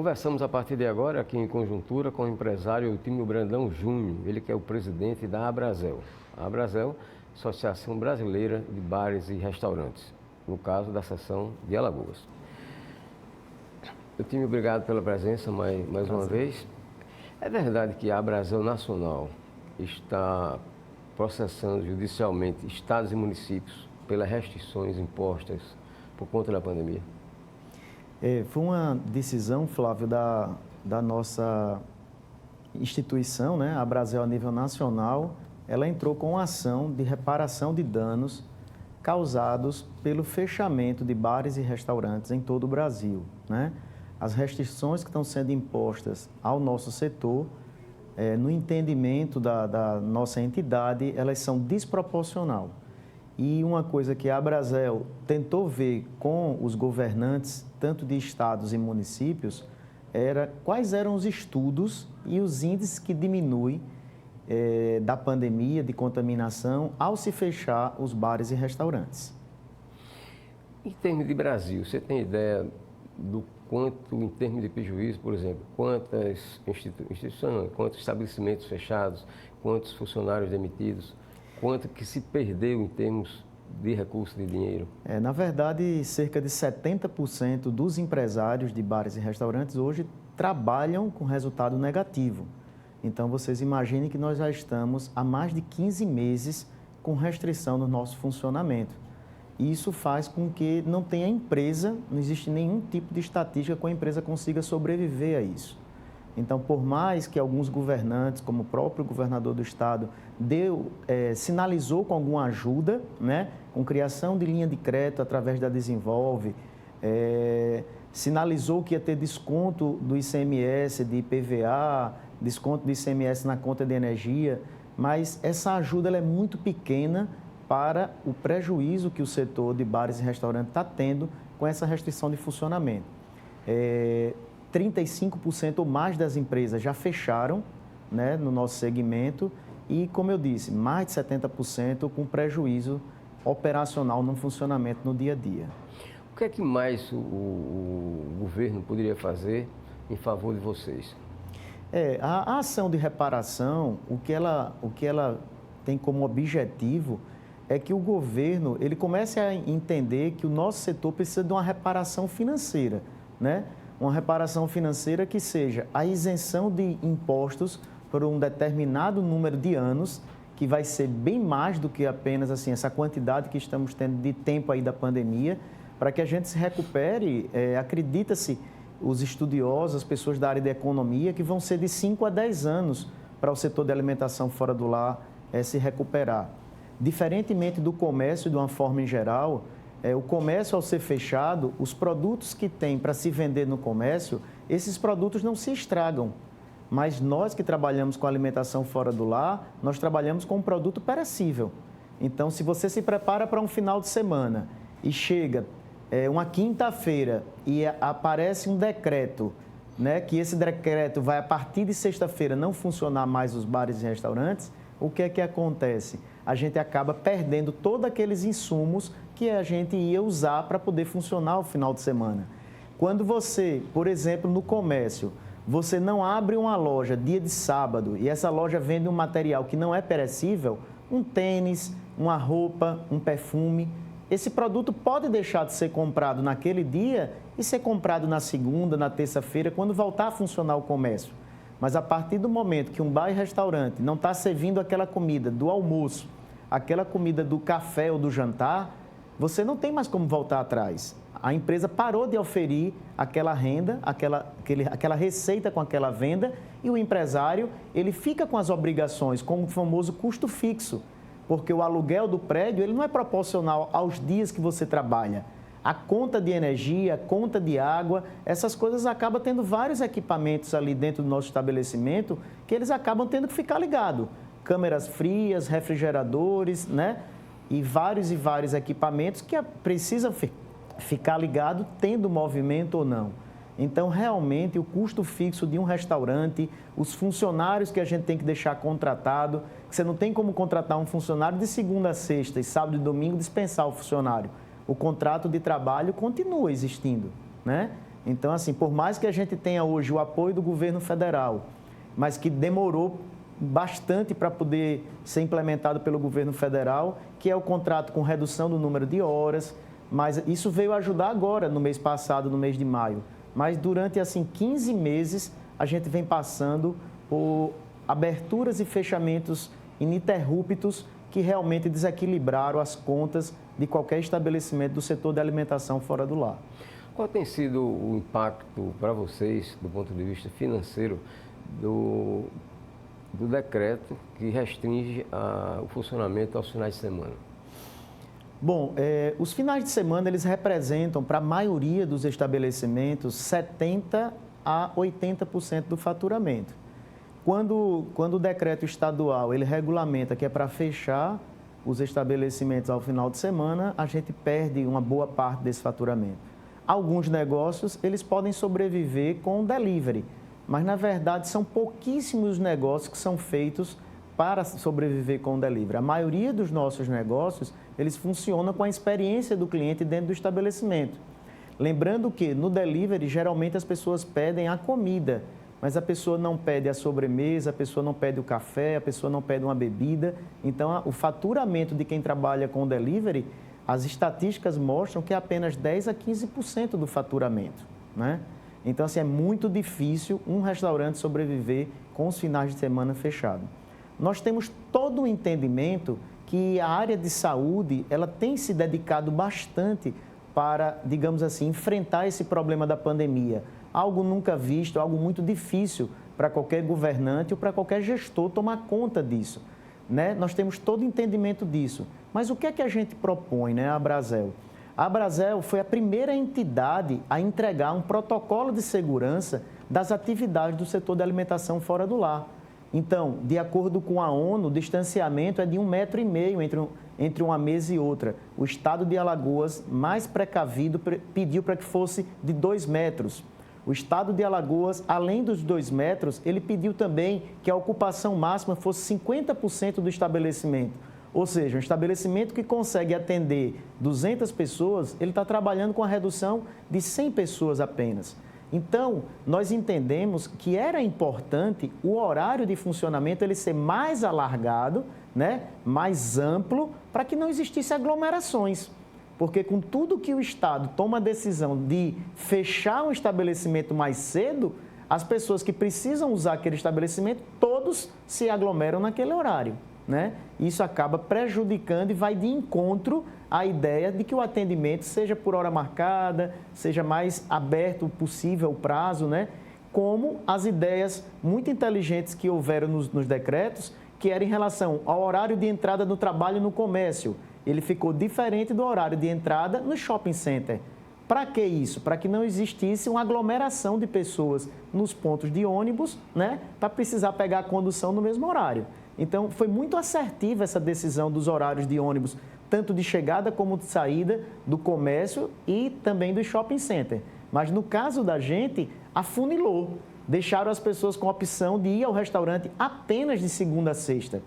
Conversamos a partir de agora aqui em conjuntura com o empresário Eutímio Brandão Júnior, ele que é o presidente da Abrazel. A Abrazel, Associação Brasileira de Bares e Restaurantes, no caso da seção de Alagoas. Eutímio, obrigado pela presença mais uma vez. É verdade que a Abrazel Nacional está processando judicialmente estados e municípios pelas restrições impostas por conta da pandemia? Foi uma decisão, Flávio, da nossa instituição, né? A Abrazel, a nível nacional, ela entrou com uma ação de reparação de danos causados pelo fechamento de bares e restaurantes em todo o Brasil, né? As restrições que estão sendo impostas ao nosso setor, no entendimento da nossa entidade, elas são desproporcionais. E uma coisa que a Abrazel tentou ver com os governantes, tanto de estados e municípios, era quais eram os estudos e os índices que diminuem da pandemia, de contaminação, ao se fechar os bares e restaurantes. Em termos de Brasil, você tem ideia do quanto, em termos de prejuízo, por exemplo, quantas instituições, quantos estabelecimentos fechados, quantos funcionários demitidos, quanto que se perdeu em termos de recursos de dinheiro? Na verdade, cerca de 70% dos empresários de bares e restaurantes hoje trabalham com resultado negativo. Então, vocês imaginem que nós já estamos há mais de 15 meses com restrição no nosso funcionamento. E isso faz com que não tenha empresa, não existe nenhum tipo de estatística que a empresa consiga sobreviver a isso. Então, por mais que alguns governantes, como o próprio governador do estado, sinalizou com alguma ajuda, né, com criação de linha de crédito através da Desenvolve, sinalizou que ia ter desconto do ICMS, de IPVA, desconto do ICMS na conta de energia, mas essa ajuda ela é muito pequena para o prejuízo que o setor de bares e restaurantes está tendo com essa restrição de funcionamento. 35% ou mais das empresas já fecharam, né, no nosso segmento e, como eu disse, mais de 70% com prejuízo operacional no funcionamento no dia a dia. O que é que mais o governo poderia fazer em favor de vocês? A ação de reparação, o que ela tem como objetivo é que o governo ele comece a entender que o nosso setor precisa de uma reparação financeira, né? Uma reparação financeira que seja a isenção de impostos por um determinado número de anos, que vai ser bem mais do que apenas assim, essa quantidade que estamos tendo de tempo aí da pandemia, para que a gente se recupere. Acredita-se, os estudiosos, as pessoas da área de economia, que vão ser de 5 a 10 anos para o setor de alimentação fora do lar se recuperar. Diferentemente do comércio, de uma forma em geral, o comércio, ao ser fechado, os produtos que tem para se vender no comércio, esses produtos não se estragam. Mas nós que trabalhamos com alimentação fora do lar, nós trabalhamos com um produto perecível. Então, se você se prepara para um final de semana e chega uma quinta-feira e aparece um decreto, né, que esse decreto vai, a partir de sexta-feira, não funcionar mais os bares e restaurantes, o que é que acontece? A gente acaba perdendo todos aqueles insumos que a gente ia usar para poder funcionar o final de semana. Quando você, por exemplo, no comércio, você não abre uma loja dia de sábado e essa loja vende um material que não é perecível, um tênis, uma roupa, um perfume, esse produto pode deixar de ser comprado naquele dia e ser comprado na segunda, na terça-feira, quando voltar a funcionar o comércio. Mas a partir do momento que um bar e restaurante não está servindo aquela comida do almoço, aquela comida do café ou do jantar, você não tem mais como voltar atrás. A empresa parou de oferir aquela renda, aquela receita com aquela venda e o empresário ele fica com as obrigações, com o famoso custo fixo, porque o aluguel do prédio ele não é proporcional aos dias que você trabalha. A conta de energia, a conta de água, essas coisas acabam tendo vários equipamentos ali dentro do nosso estabelecimento que eles acabam tendo que ficar ligados. Câmeras frias, refrigeradores, né? E vários equipamentos que precisam ficar ligado tendo movimento ou não. Então, realmente, o custo fixo de um restaurante, os funcionários que a gente tem que deixar contratado, que você não tem como contratar um funcionário de segunda a sexta e sábado e domingo dispensar o funcionário. O contrato de trabalho continua existindo, né? Então, assim, por mais que a gente tenha hoje o apoio do governo federal, mas que demorou bastante para poder ser implementado pelo governo federal, que é o contrato com redução do número de horas, mas isso veio ajudar agora, no mês passado, no mês de maio. Mas durante, assim, 15 meses, a gente vem passando por aberturas e fechamentos ininterruptos que realmente desequilibraram as contas de qualquer estabelecimento do setor de alimentação fora do lar. Qual tem sido o impacto para vocês, do ponto de vista financeiro, do decreto que restringe o funcionamento aos finais de semana? Bom, os finais de semana, eles representam, para a maioria dos estabelecimentos, 70% a 80% do faturamento. Quando o decreto estadual, ele regulamenta que é para fechar os estabelecimentos ao final de semana, a gente perde uma boa parte desse faturamento. Alguns negócios, eles podem sobreviver com delivery, mas, na verdade, são pouquíssimos negócios que são feitos para sobreviver com delivery. A maioria dos nossos negócios, eles funcionam com a experiência do cliente dentro do estabelecimento. Lembrando que, no delivery, geralmente as pessoas pedem a comida, mas a pessoa não pede a sobremesa, a pessoa não pede o café, a pessoa não pede uma bebida. Então, o faturamento de quem trabalha com delivery, as estatísticas mostram que é apenas 10% a 15% do faturamento, né? Então, assim, é muito difícil um restaurante sobreviver com os finais de semana fechados. Nós temos todo o entendimento que a área de saúde, ela tem se dedicado bastante para, digamos assim, enfrentar esse problema da pandemia. Algo nunca visto, algo muito difícil para qualquer governante ou para qualquer gestor tomar conta disso, né? Nós temos todo o entendimento disso. Mas o que é que a gente propõe, né, a Abrazel? A Abrazel foi a primeira entidade a entregar um protocolo de segurança das atividades do setor de alimentação fora do lar. Então, de acordo com a ONU, o distanciamento é de 1,5 metro entre uma mesa e outra. O estado de Alagoas, mais precavido, pediu para que fosse de 2 metros. O estado de Alagoas, além dos 2 metros, ele pediu também que a ocupação máxima fosse 50% do estabelecimento. Ou seja, um estabelecimento que consegue atender 200 pessoas, ele está trabalhando com a redução de 100 pessoas apenas. Então, nós entendemos que era importante o horário de funcionamento ele ser mais alargado, né, mais amplo, para que não existisse aglomerações. Porque com tudo que o Estado toma a decisão de fechar um estabelecimento mais cedo, as pessoas que precisam usar aquele estabelecimento, todos se aglomeram naquele horário, né? Isso acaba prejudicando e vai de encontro à ideia de que o atendimento seja por hora marcada, seja mais aberto possível o prazo, né? Como as ideias muito inteligentes que houveram nos decretos, que era em relação ao horário de entrada no trabalho e no comércio. Ele ficou diferente do horário de entrada no shopping center. Para que isso? Para que não existisse uma aglomeração de pessoas nos pontos de ônibus, né? Para precisar pegar a condução no mesmo horário. Então, foi muito assertiva essa decisão dos horários de ônibus, tanto de chegada como de saída do comércio e também do shopping center. Mas, no caso da gente, afunilou. Deixaram as pessoas com a opção de ir ao restaurante apenas de segunda a sexta.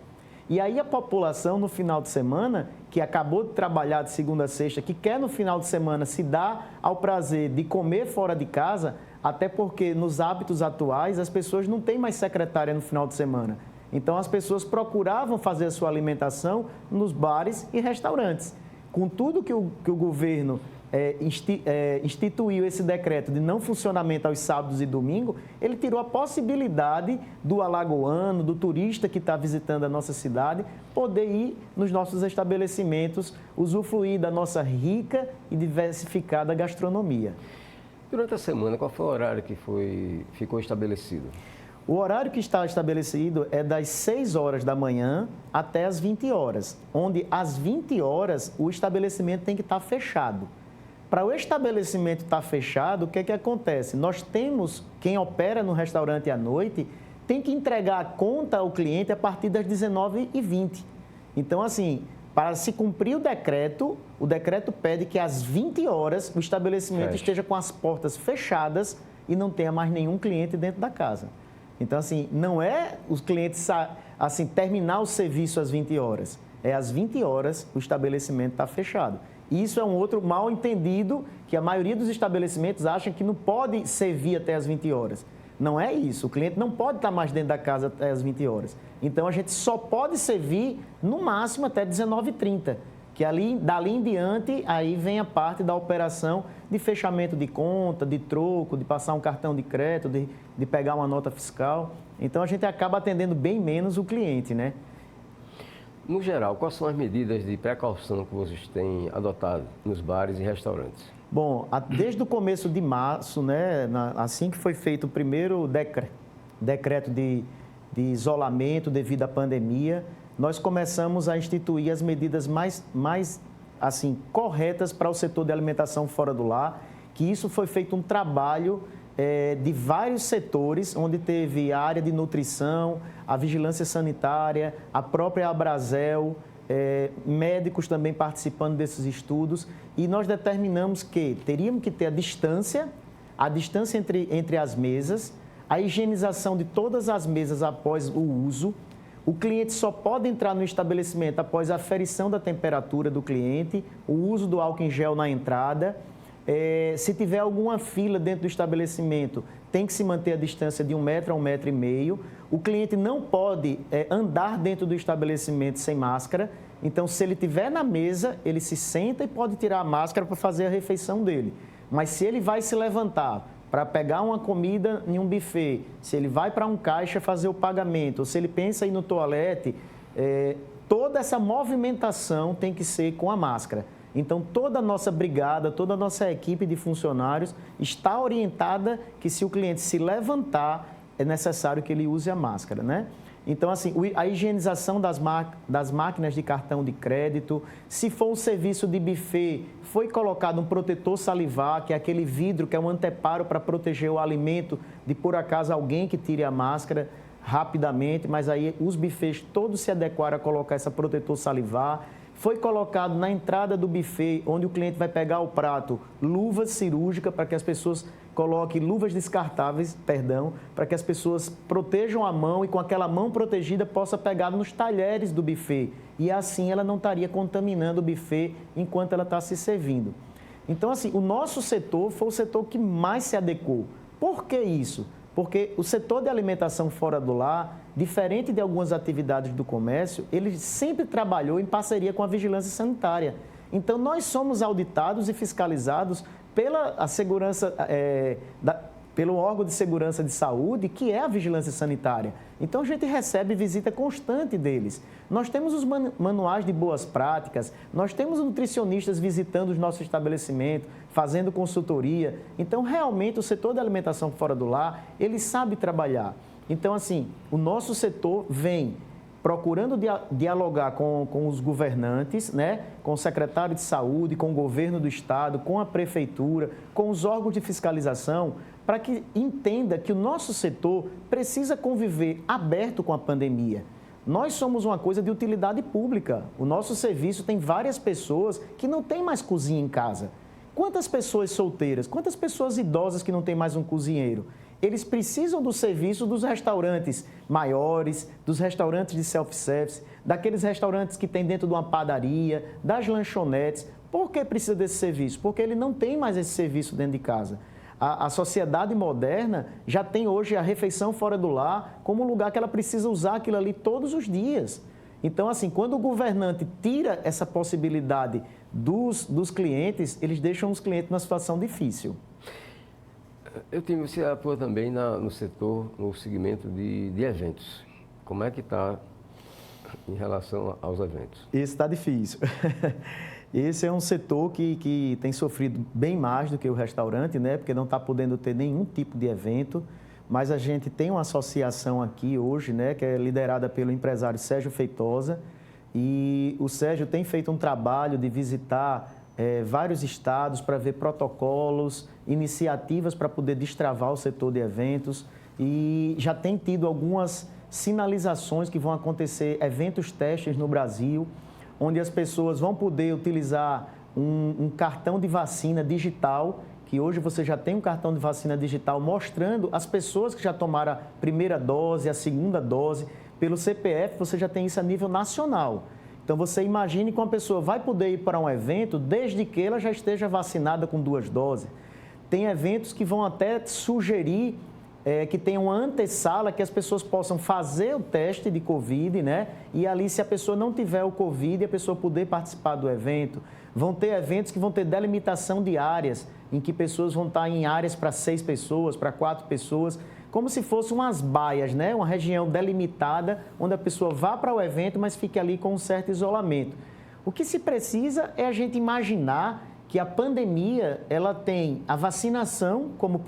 E aí a população, no final de semana, que acabou de trabalhar de segunda a sexta, que quer no final de semana se dar ao prazer de comer fora de casa, até porque nos hábitos atuais as pessoas não têm mais secretária no final de semana. Então as pessoas procuravam fazer a sua alimentação nos bares e restaurantes. Com tudo que o governo instituiu esse decreto de não funcionamento aos sábados e domingos, ele tirou a possibilidade do alagoano, do turista que está visitando a nossa cidade, poder ir nos nossos estabelecimentos, usufruir da nossa rica e diversificada gastronomia. Durante a semana, qual foi o horário que ficou estabelecido? O horário que está estabelecido é das 6 horas da manhã até as 20 horas, onde às 20 horas o estabelecimento tem que estar fechado. Para o estabelecimento estar fechado, o que é que acontece? Nós temos, quem opera no restaurante à noite, tem que entregar a conta ao cliente a partir das 19h20. Então, assim, para se cumprir o decreto pede que às 20 horas o estabelecimento esteja com as portas fechadas e não tenha mais nenhum cliente dentro da casa. Então, assim, não é os clientes assim, terminar o serviço às 20 horas. É às 20 horas o estabelecimento está fechado. E isso é um outro mal entendido, que a maioria dos estabelecimentos acham que não pode servir até as 20 horas. Não é isso, o cliente não pode estar mais dentro da casa até as 20 horas. Então, a gente só pode servir, no máximo, até 19h30, que dali em diante, aí vem a parte da operação de fechamento de conta, de troco, de passar um cartão de crédito, de pegar uma nota fiscal. Então, a gente acaba atendendo bem menos o cliente, né? No geral, quais são as medidas de precaução que vocês têm adotado nos bares e restaurantes? Bom, desde o começo de março, né, assim que foi feito o primeiro decreto de isolamento devido à pandemia, nós começamos a instituir as medidas mais assim, corretas para o setor de alimentação fora do lar, que isso foi feito um trabalho de vários setores, onde teve a área de nutrição, a vigilância sanitária, a própria Abrazel, médicos também participando desses estudos, e nós determinamos que teríamos que ter a distância entre as mesas, a higienização de todas as mesas após o uso. O cliente só pode entrar no estabelecimento após a aferição da temperatura do cliente, o uso do álcool em gel na entrada. Se tiver alguma fila dentro do estabelecimento, tem que se manter a distância de 1 metro a 1,5 metros. O cliente não pode andar dentro do estabelecimento sem máscara. Então, se ele estiver na mesa, ele se senta e pode tirar a máscara para fazer a refeição dele. Mas se ele vai se levantar para pegar uma comida em um buffet, se ele vai para um caixa fazer o pagamento, ou se ele pensa em ir no toalete, toda essa movimentação tem que ser com a máscara. Então, toda a nossa brigada, toda a nossa equipe de funcionários está orientada que se o cliente se levantar, é necessário que ele use a máscara, né? Então, assim, a higienização das máquinas de cartão de crédito, se for um serviço de buffet, foi colocado um protetor salivar, que é aquele vidro que é um anteparo para proteger o alimento de, por acaso, alguém que tire a máscara rapidamente, mas aí os buffets todos se adequaram a colocar esse protetor salivar. Foi colocado na entrada do buffet, onde o cliente vai pegar o prato, luvas cirúrgicas para que as pessoas coloquem luvas descartáveis, para que as pessoas protejam a mão e com aquela mão protegida possa pegar nos talheres do buffet. E assim ela não estaria contaminando o buffet enquanto ela está se servindo. Então, assim, o nosso setor foi o setor que mais se adequou. Por que isso? Porque o setor de alimentação fora do lar, diferente de algumas atividades do comércio, ele sempre trabalhou em parceria com a vigilância sanitária. Então, nós somos auditados e fiscalizados pelo órgão de segurança de saúde, que é a vigilância sanitária. Então, a gente recebe visita constante deles. Nós temos os manuais de boas práticas, nós temos nutricionistas visitando os nossos estabelecimentos, fazendo consultoria. Então, realmente, o setor da alimentação fora do lar, ele sabe trabalhar. Então, assim, o nosso setor vem procurando dialogar com os governantes, né? Com o secretário de saúde, com o governo do estado, com a prefeitura, com os órgãos de fiscalização, para que entenda que o nosso setor precisa conviver aberto com a pandemia. Nós somos uma coisa de utilidade pública. O nosso serviço tem várias pessoas que não têm mais cozinha em casa. Quantas pessoas solteiras, quantas pessoas idosas que não têm mais um cozinheiro? Eles precisam do serviço dos restaurantes maiores, dos restaurantes de self-service, daqueles restaurantes que tem dentro de uma padaria, das lanchonetes. Por que precisa desse serviço? Porque ele não tem mais esse serviço dentro de casa. A sociedade moderna já tem hoje a refeição fora do lar como um lugar que ela precisa usar aquilo ali todos os dias. Então, assim, quando o governante tira essa possibilidade dos clientes, eles deixam os clientes numa situação difícil. Você atua também no setor, no segmento de eventos. Como é que está em relação aos eventos? Esse está difícil. Esse é um setor que tem sofrido bem mais do que o restaurante, né? Porque não está podendo ter nenhum tipo de evento. Mas a gente tem uma associação aqui hoje, né? Que é liderada pelo empresário Sérgio Feitosa. E o Sérgio tem feito um trabalho de visitar vários estados para ver protocolos, iniciativas para poder destravar o setor de eventos e já tem tido algumas sinalizações que vão acontecer, eventos testes no Brasil, onde as pessoas vão poder utilizar um cartão de vacina digital, que hoje você já tem um cartão de vacina digital mostrando as pessoas que já tomaram a primeira dose, a segunda dose, pelo CPF você já tem isso a nível nacional. Então, você imagine que uma pessoa vai poder ir para um evento desde que ela já esteja vacinada com 2 doses. Tem eventos que vão até sugerir que tenha uma antessala, que as pessoas possam fazer o teste de Covid, né? E ali, se a pessoa não tiver o Covid, a pessoa poder participar do evento. Vão ter eventos que vão ter delimitação de áreas, em que pessoas vão estar em áreas para 6 pessoas, para 4 pessoas, como se fossem umas baias, né? Uma região delimitada, onde a pessoa vá para o evento, mas fique ali com um certo isolamento. O que se precisa é a gente imaginar que a pandemia, ela tem a vacinação como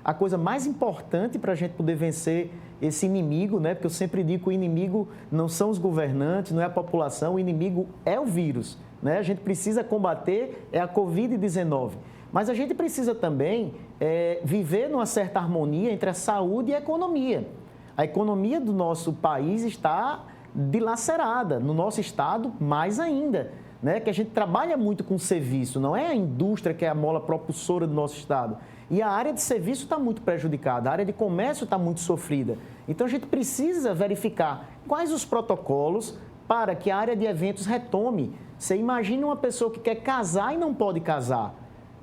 a coisa mais importante para a gente poder vencer esse inimigo, né? Porque eu sempre digo que o inimigo não são os governantes, não é a população, o inimigo é o vírus, né? A gente precisa combater a Covid-19. Mas a gente precisa também viver numa certa harmonia entre a saúde e a economia. A economia do nosso país está dilacerada, no nosso estado mais ainda, né? Que a gente trabalha muito com serviço, não é a indústria que é a mola propulsora do nosso estado. E a área de serviço está muito prejudicada, a área de comércio está muito sofrida. Então, a gente precisa verificar quais os protocolos para que a área de eventos retome. Você imagina uma pessoa que quer casar e não pode casar.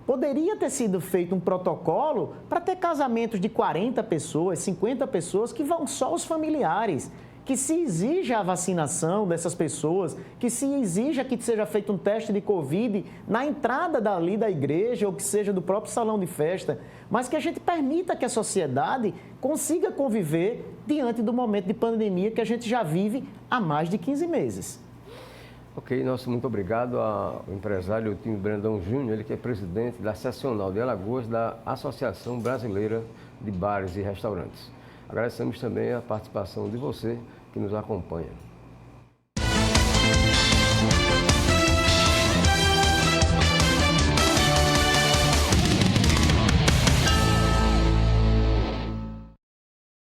Poderia ter sido feito um protocolo para ter casamentos de 40 pessoas, 50 pessoas, que vão só os familiares. Que se exija a vacinação dessas pessoas, que se exija que seja feito um teste de Covid na entrada dali da igreja ou que seja do próprio salão de festa, mas que a gente permita que a sociedade consiga conviver diante do momento de pandemia que a gente já vive há mais de 15 meses. Ok, muito obrigado ao empresário Eutinho Brandão Júnior, ele que é presidente da Seccional de Alagoas da Associação Brasileira de Bares e Restaurantes. Agradecemos também a participação de você que nos acompanha.